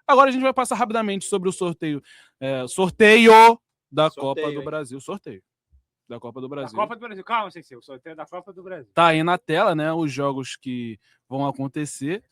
Agora a gente vai passar rapidamente sobre o sorteio da Copa do Brasil. Sorteio da Copa do Brasil. Da Copa do Brasil. Calma, Sensei. O sorteio da Copa do Brasil. Tá aí na tela, né? Os jogos que vão acontecer.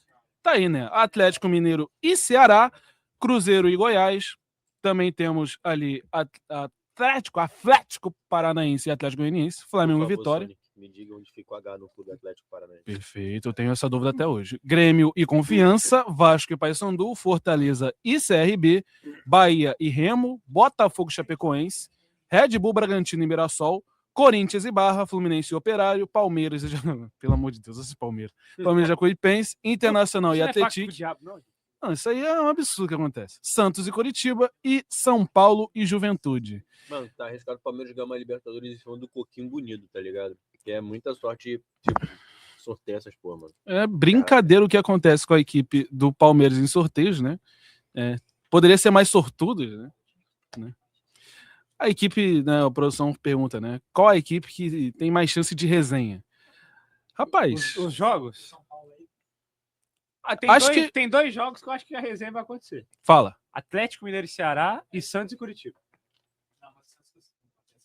Tá aí, né? Atlético Mineiro e Ceará, Cruzeiro e Goiás. Também temos ali Atlético Paranaense e Atlético Goianiense, Flamengo e Vitória. Sonic, me diga onde fica o H no Clube Atlético Paranaense. Perfeito, eu tenho essa dúvida até hoje. Grêmio e Confiança, Vasco e Paysandu, Fortaleza e CRB, Bahia e Remo, Botafogo e Chapecoense, Red Bull Bragantino e Mirassol, Corinthians e Barra, Fluminense e Operário, Palmeiras e... Pelo amor de Deus, esse Palmeiras. Palmeiras e Jacuipense, Internacional e Atlético. Não, isso aí é um absurdo que acontece. Santos e Coritiba e São Paulo e Juventude. Mano, tá arriscado o Palmeiras ganhar uma Libertadores em cima do Coquinho Bonito, tá ligado? Porque é muita sorte, tipo, sorteio essas porra, mano. É brincadeira o que acontece com a equipe do Palmeiras em sorteios, né? Poderia ser mais sortudo, né? A equipe, né, a produção pergunta, né? Qual a equipe que tem mais chance de resenha? Rapaz... Os jogos? Tem dois jogos que eu acho que a resenha vai acontecer. Fala. Atlético Mineiro e Ceará e Santos e Curitiba.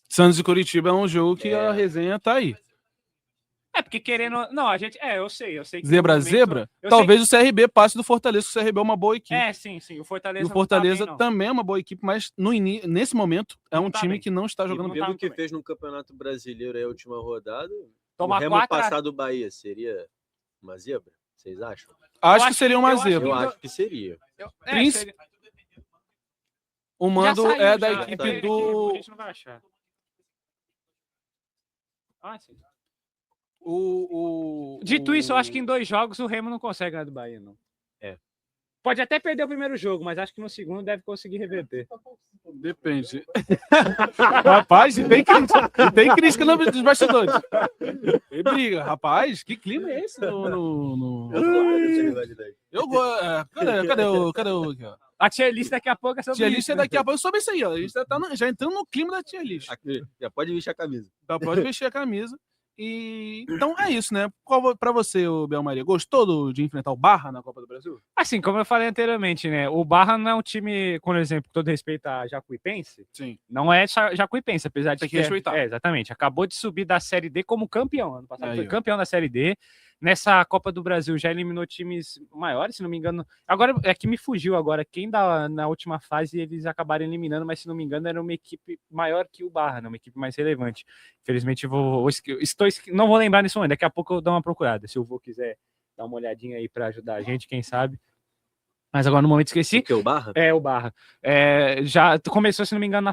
Santos e Curitiba é um jogo que a resenha tá aí. Porque querendo... Não, a gente... eu sei que... Zebra? Talvez o CRB passe do Fortaleza, que o CRB é uma boa equipe. Sim. O Fortaleza, e o Fortaleza também é uma boa equipe, mas nesse momento é um time que não está jogando bem. Pelo que fez no Campeonato Brasileiro aí, a última rodada, o Remo passar do Bahia seria uma zebra? Vocês acham? Acho que seria uma zebra. Eu acho que seria. Seria. O mando é da equipe do... A gente não vai achar. Sim. Dito isso, eu acho que em 2 jogos o Remo não consegue ganhar do Bahia, não. Pode até perder o primeiro jogo, mas acho que no segundo deve conseguir reverter. Depende. Rapaz, tem crítica nos bastidores. E briga. Rapaz, que clima é esse no... Eu gosto. Cadê o... A tier list daqui a pouco é sobre tier list daqui a pouco é sobre isso aí, ó. A gente já entrando no clima da tier list. Já pode vestir a camisa. Já pode vestir a camisa. Então é isso, né? Qual pra você, o Bel Maria? Gostou de enfrentar o Barra na Copa do Brasil? Assim, como eu falei anteriormente, né? O Barra não é um time, por exemplo, com todo respeito a Jacuipense. Sim. Não é Jacuipense, apesar de tem que respeitar. Exatamente. Acabou de subir da Série D como campeão. Ano passado foi campeão da Série D. Nessa Copa do Brasil já eliminou times maiores, se não me engano. Agora, é que me fugiu agora. Quem na última fase eles acabaram eliminando, mas se não me engano era uma equipe maior que o Barra, né? Uma equipe mais relevante. Infelizmente, não vou lembrar nesse momento. Daqui a pouco eu dou uma procurada. Se o vô quiser dar uma olhadinha aí para ajudar a gente, quem sabe. Mas agora no momento esqueci. O que, o Barra? O Barra. Já começou, se não me engano,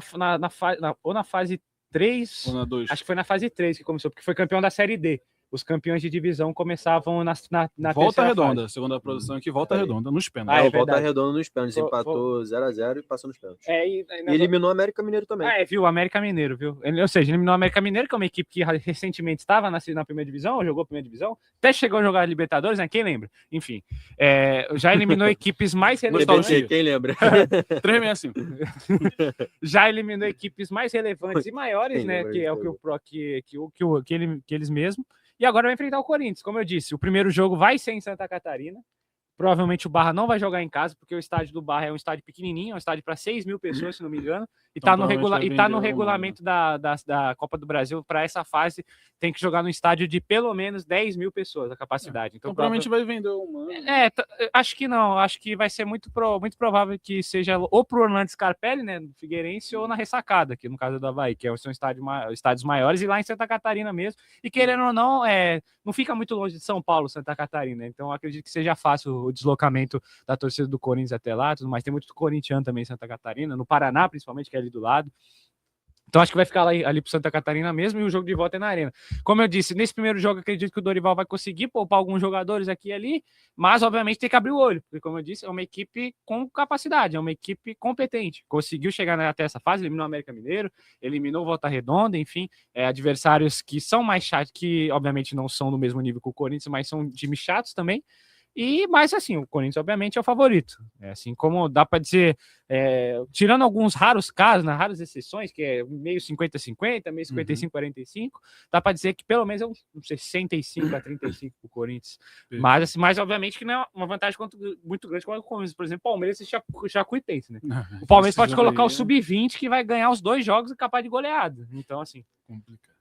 ou na fase 3. Ou na 2. Acho que foi na fase 3 que começou, porque foi campeão da Série D. Os campeões de divisão começavam na Volta Redonda, fase. segundo a produção aqui, Volta Redonda, nos pênaltis. Volta Redonda nos pênaltis, empatou 0-0 e passou nos pênaltis. E eliminou o América Mineiro também. Viu, o América Mineiro, viu? Ou seja, eliminou o América Mineiro, que é uma equipe que recentemente estava na primeira divisão, jogou a primeira divisão, até chegou a jogar a Libertadores, né? Quem lembra? Enfim, já eliminou equipes mais relevantes. Quem lembra? 365. Já eliminou equipes mais relevantes e maiores, né? Que é o que eles mesmos. E agora vai enfrentar o Corinthians. Como eu disse, o primeiro jogo vai ser em Santa Catarina. Provavelmente o Barra não vai jogar em casa, porque o estádio do Barra é um estádio pequenininho, é um estádio para 6 mil pessoas, se não me engano. E está no regulamento da Copa do Brasil. Para essa fase, tem que jogar num estádio de pelo menos 10 mil pessoas, a capacidade. Então provavelmente vai vender uma. Acho que não. Acho que vai ser muito provável que seja ou pro Orlando Scarpelli, né, no Figueirense, ou na Ressacada, que no caso do Avaí, que são estádios maiores, e lá em Santa Catarina mesmo. E querendo ou não, não fica muito longe de São Paulo, Santa Catarina. Então acredito que seja fácil o deslocamento da torcida do Corinthians até lá, tudo mais. Tem muito corintiano também em Santa Catarina, no Paraná principalmente, que é ali do lado. Então acho que vai ficar ali pro Santa Catarina mesmo, e o jogo de volta é na Arena. Como eu disse, nesse primeiro jogo acredito que o Dorival vai conseguir poupar alguns jogadores aqui e ali, mas obviamente tem que abrir o olho, porque como eu disse, é uma equipe com capacidade, é uma equipe competente. Conseguiu chegar até essa fase, eliminou o América Mineiro, eliminou o Volta Redonda, enfim, adversários que são mais chatos, que obviamente não são do mesmo nível que o Corinthians, mas são times chatos também. Mas assim, o Corinthians obviamente é o favorito. Assim como dá para dizer, tirando alguns raros casos, né, raras exceções, que é meio 50-50, meio 55-45, dá para dizer que pelo menos é um 65-35 pro Corinthians. Mas, assim, obviamente que não é uma vantagem muito grande como o Corinthians. Por exemplo, Palmeiras e Jacuipense, né? O Palmeiras pode colocar o Sub-20 que vai ganhar os 2 jogos e capaz de goleada. Então, assim, complicado.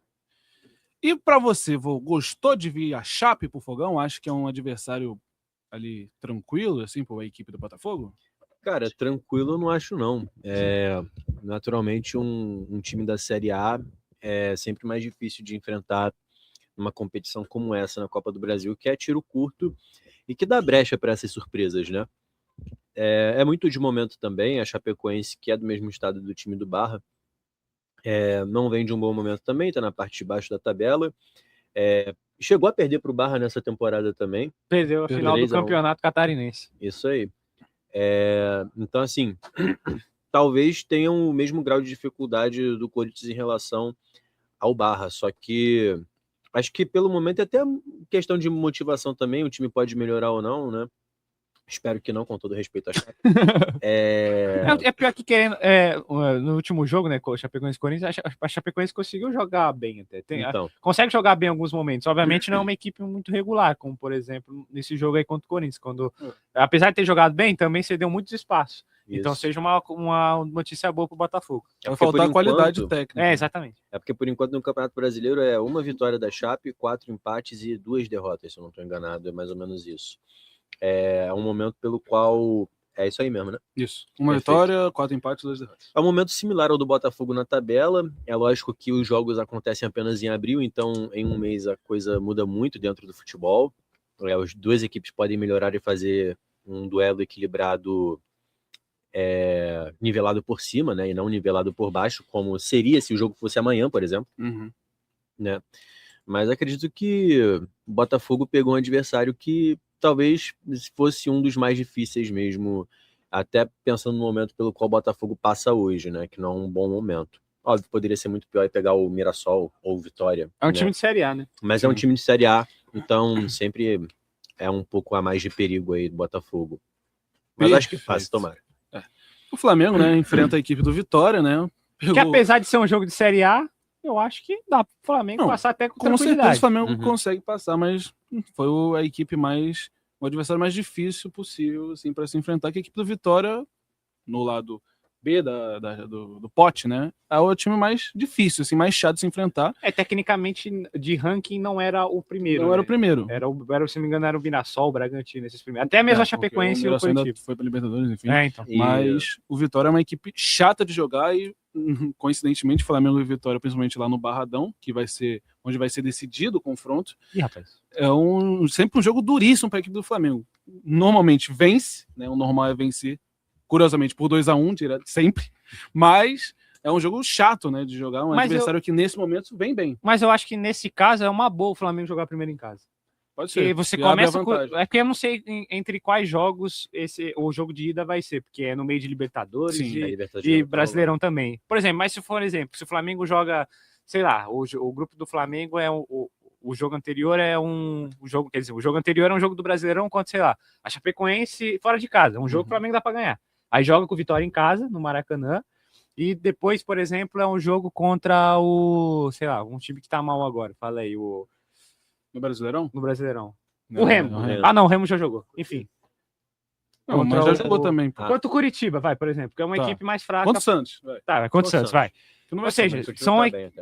E para você, Vô, gostou de vir a Chape pro Fogão? Acho que é um adversário ali tranquilo, assim, para a equipe do Botafogo? Cara, tranquilo eu não acho, não. Naturalmente, um time da Série A é sempre mais difícil de enfrentar numa competição como essa na Copa do Brasil, que é tiro curto e que dá brecha para essas surpresas, né? É muito de momento também. A Chapecoense, que é do mesmo estado do time do Barra, não vem de um bom momento também, tá na parte de baixo da tabela. Chegou a perder para o Barra nessa temporada também. Perdeu a final do Campeonato Catarinense. Isso aí. Então, assim, talvez tenham o mesmo grau de dificuldade do Corinthians em relação ao Barra, só que acho que pelo momento é até questão de motivação também, o time pode melhorar ou não, né? Espero que não, com todo respeito à Chape. É pior que querendo. No último jogo, né? Com o Chapecoense e Corinthians, a Chapecoense conseguiu jogar bem até. Consegue jogar bem em alguns momentos. Obviamente não é uma equipe muito regular, como por exemplo nesse jogo aí contra o Corinthians. Apesar de ter jogado bem, também cedeu muitos espaços. Isso. Então seja uma notícia boa pro Botafogo. Vai faltar qualidade técnica. Exatamente. É porque por enquanto no Campeonato Brasileiro é uma vitória da Chape, 4 empates e 2 derrotas, se eu não estou enganado. É mais ou menos isso. É um momento pelo qual... É isso aí mesmo, né? Isso. Uma vitória, 4 empates, 2 derrotas. É um momento similar ao do Botafogo na tabela. É lógico que os jogos acontecem apenas em abril, então em um mês a coisa muda muito dentro do futebol. As duas equipes podem melhorar e fazer um duelo equilibrado, nivelado por cima, né? E não nivelado por baixo, como seria se o jogo fosse amanhã, por exemplo. Né? Mas acredito que o Botafogo pegou um adversário que talvez fosse um dos mais difíceis mesmo, até pensando no momento pelo qual o Botafogo passa hoje, né? Que não é um bom momento. Óbvio, poderia ser muito pior pegar o Mirassol ou o Vitória. É um time de Série A, né? Mas é um time de Série A, então sempre é um pouco a mais de perigo aí do Botafogo. Mas acho que fácil, tomara. O Flamengo, né, enfrenta a equipe do Vitória, né? Que apesar de ser um jogo de Série A, eu acho que dá pro Flamengo passar até com tranquilidade. Com certeza o Flamengo consegue passar, mas foi a equipe o adversário mais difícil possível, assim, para se enfrentar, que a equipe do Vitória, no lado B do pote, né, é o time mais difícil, assim, mais chato de se enfrentar. Tecnicamente, de ranking, não era o primeiro. Não era o primeiro. Se não me engano, era o Mirassol, o Bragantino, esses primeiros. Até mesmo a Chapecoense e o Corinthians. Foi para Libertadores, enfim. Então. Mas o Vitória é uma equipe chata de jogar e, coincidentemente, Flamengo e Vitória, principalmente lá no Barradão, que vai ser onde vai ser decidido o confronto. Rapaz. É sempre um jogo duríssimo para a equipe do Flamengo. Normalmente vence, né? O normal é vencer, curiosamente, por 2-1, direto, sempre. Mas é um jogo chato, né, de jogar. Adversário que nesse momento vem bem. Mas eu acho que nesse caso é uma boa o Flamengo jogar primeiro em casa. Pode ser. Você começa é porque eu não sei entre quais jogos o jogo de ida vai ser, porque é no meio de Libertadores e Brasileirão também. Por exemplo, mas se o Flamengo joga, sei lá, o grupo do Flamengo é o jogo anterior é o jogo anterior é um jogo do Brasileirão contra, sei lá, a Chapecoense fora de casa, um jogo que o Flamengo dá para ganhar. Aí joga com o Vitória em casa, no Maracanã, e depois, por exemplo, é um jogo contra um time que tá mal agora, fala aí, no Brasileirão? No Brasileirão. Não, o Remo. O Remo já jogou. Enfim. Não, mas já jogou também. Quanto o Curitiba, por exemplo, que é uma equipe mais fraca. Quanto o Santos? Quanto o Santos, vai. Ou seja,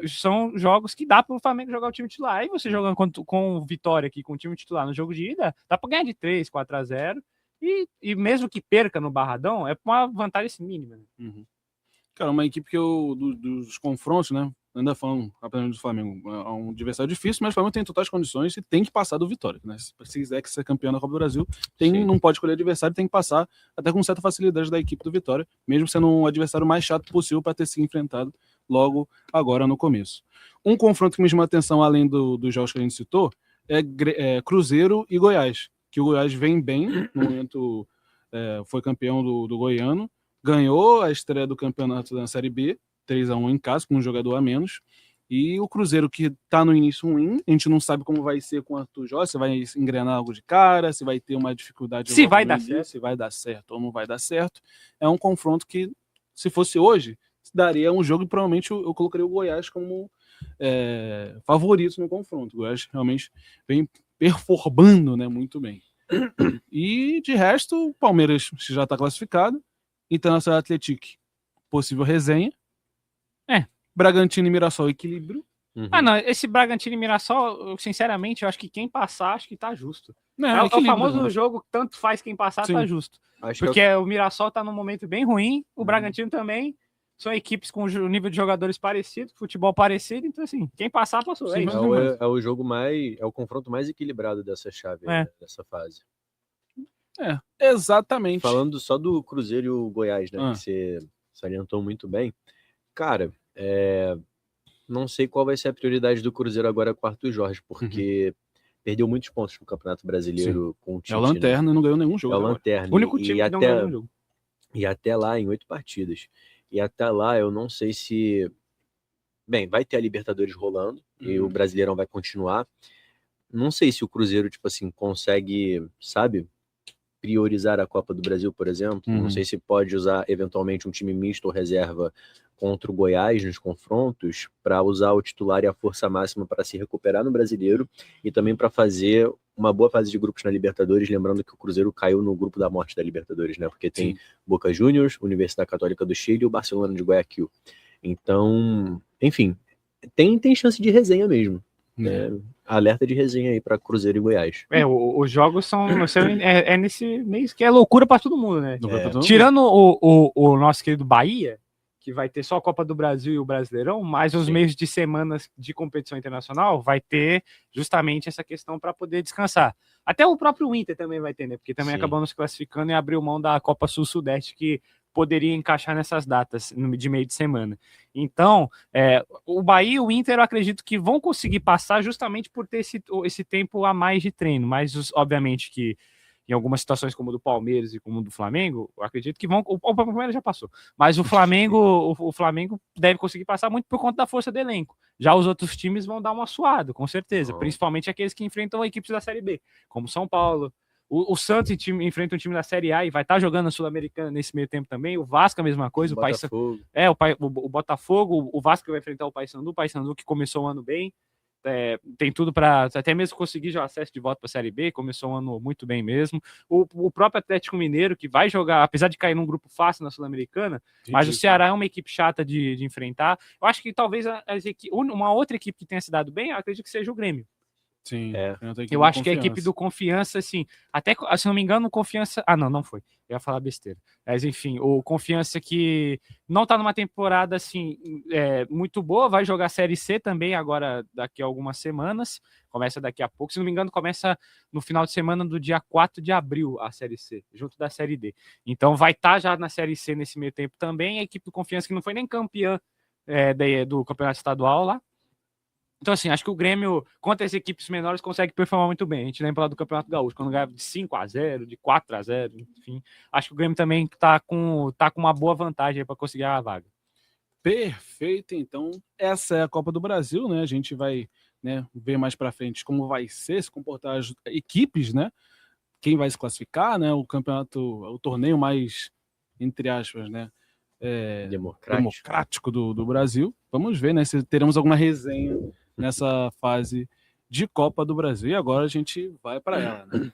são jogos que dá para o Flamengo jogar o time titular. Aí você jogando com o Vitória aqui, com o time titular no jogo de ida, dá para ganhar de 3, 4-0. E mesmo que perca no Barradão, é uma vantagem mínima. Né? Cara, uma equipe que dos confrontos, né? Ainda falando rapidamente do Flamengo, é um adversário difícil, mas o Flamengo tem totais condições e tem que passar do Vitória, né? Se quiser ser campeão da Copa do Brasil, não pode escolher adversário, tem que passar até com certa facilidade da equipe do Vitória, mesmo sendo um adversário mais chato possível para ter se enfrentado logo agora no começo. Um confronto que me chamou a atenção, além dos jogos que a gente citou, é Cruzeiro e Goiás, que o Goiás vem bem, no momento foi campeão do Goiano, ganhou a estreia do campeonato da Série B, 3-1 em casa, com um jogador a menos, E o Cruzeiro, que tá no início ruim, a gente não sabe como vai ser com o Arthur Jorge, se vai engrenar algo de cara, se vai ter uma dificuldade. Se logo vai no dar início, certo. se vai dar certo ou não vai dar certo. É um confronto que, se fosse hoje, daria um jogo e provavelmente eu colocaria o Goiás como favorito no confronto. O Goiás realmente vem performando, né, muito bem. E de resto, o Palmeiras já está classificado. Internacional Atlético, possível resenha. Bragantino e Mirassol, equilíbrio. Uhum. Ah, não, esse Bragantino e Mirassol, sinceramente, eu acho que quem passar, acho que tá justo. Não, É o famoso né? jogo, tanto faz quem passar, Sim. tá justo. Acho que Porque o Mirassol tá num momento bem ruim, o Bragantino também. São equipes com nível de jogadores parecido, futebol parecido, então assim, quem passar, passou. Sim, É isso. é o jogo mais. É o confronto mais equilibrado dessa chave, né, dessa fase. Exatamente. Falando só do Cruzeiro e o Goiás, né? Que você salientou muito bem. Cara, não sei qual vai ser a prioridade do Cruzeiro agora com o Arthur Jorge, porque perdeu muitos pontos no Campeonato Brasileiro com o Tite. É o Lanterna, não ganhou nenhum jogo. É o Lanterna. O único time que não ganhou nenhum jogo. E até lá, em 8 partidas. E até lá, eu não sei se... Bem, vai ter a Libertadores rolando e o Brasileirão vai continuar. Não sei se o Cruzeiro, tipo assim, consegue, sabe, priorizar a Copa do Brasil, por exemplo. Não sei se pode usar, eventualmente, um time misto ou reserva contra o Goiás nos confrontos para usar o titular e a força máxima para se recuperar no Brasileiro e também para fazer uma boa fase de grupos na Libertadores, lembrando que o Cruzeiro caiu no grupo da morte da Libertadores, né? Porque tem Boca Juniors, Universidade Católica do Chile e o Barcelona de Guayaquil. Então, enfim, tem chance de resenha mesmo. Alerta de resenha aí para Cruzeiro e Goiás. Os jogos são nesse mês que é loucura para todo mundo, né? Tirando o nosso querido Bahia, que vai ter só a Copa do Brasil e o Brasileirão, mais os meios de semanas de competição internacional, vai ter justamente essa questão para poder descansar. Até o próprio Inter também vai ter, né? Porque também acabou nos classificando e abriu mão da Copa Sul-Sudeste, que poderia encaixar nessas datas de meio de semana. Então, o Bahia e o Inter, eu acredito que vão conseguir passar justamente por ter esse tempo a mais de treino, mas obviamente que em algumas situações como o do Palmeiras e como o do Flamengo, eu acredito que vão... O Palmeiras já passou, mas o Flamengo deve conseguir passar muito por conta da força do elenco. Já os outros times vão dar uma suada, com certeza, principalmente aqueles que enfrentam equipes da Série B, como São Paulo. O Santos enfrenta um time da Série A e vai estar jogando na Sul-Americana nesse meio tempo também. O Vasco a mesma coisa. O Botafogo. O Vasco vai enfrentar o Paysandu que começou o ano bem. Tem tudo para até mesmo conseguir já acesso de volta para a Série B. Começou um ano muito bem mesmo. O próprio Atlético Mineiro, que vai jogar, apesar de cair num grupo fácil na Sul-Americana, mas o Ceará é uma equipe chata de enfrentar. Eu acho que talvez uma outra equipe que tenha se dado bem, eu acredito que seja o Grêmio. Sim. Eu acho que a equipe do Confiança, assim, até se não me engano, o Confiança. Ah, não foi. Eu ia falar besteira. Mas enfim, o Confiança que não tá numa temporada assim muito boa, vai jogar a Série C também agora daqui a algumas semanas. Começa daqui a pouco. Se não me engano, começa no final de semana do dia 4 de abril a Série C, junto da Série D. Então vai estar já na Série C nesse meio tempo também. A equipe do Confiança que não foi nem campeã do Campeonato Estadual lá. Então, assim, acho que o Grêmio, contra as equipes menores, consegue performar muito bem. A gente lembra lá do Campeonato Gaúcho, quando ganha de 5-0, de 4-0, enfim. Acho que o Grêmio também tá com uma boa vantagem para conseguir a vaga. Perfeito, então. Essa é a Copa do Brasil, né? A gente vai ver mais para frente como vai ser, se comportar as equipes, né? Quem vai se classificar, né? O campeonato, o torneio mais, entre aspas, né? Democrático do Brasil. Vamos ver, né? Se teremos alguma resenha nessa fase de Copa do Brasil. E agora a gente vai para ela, né?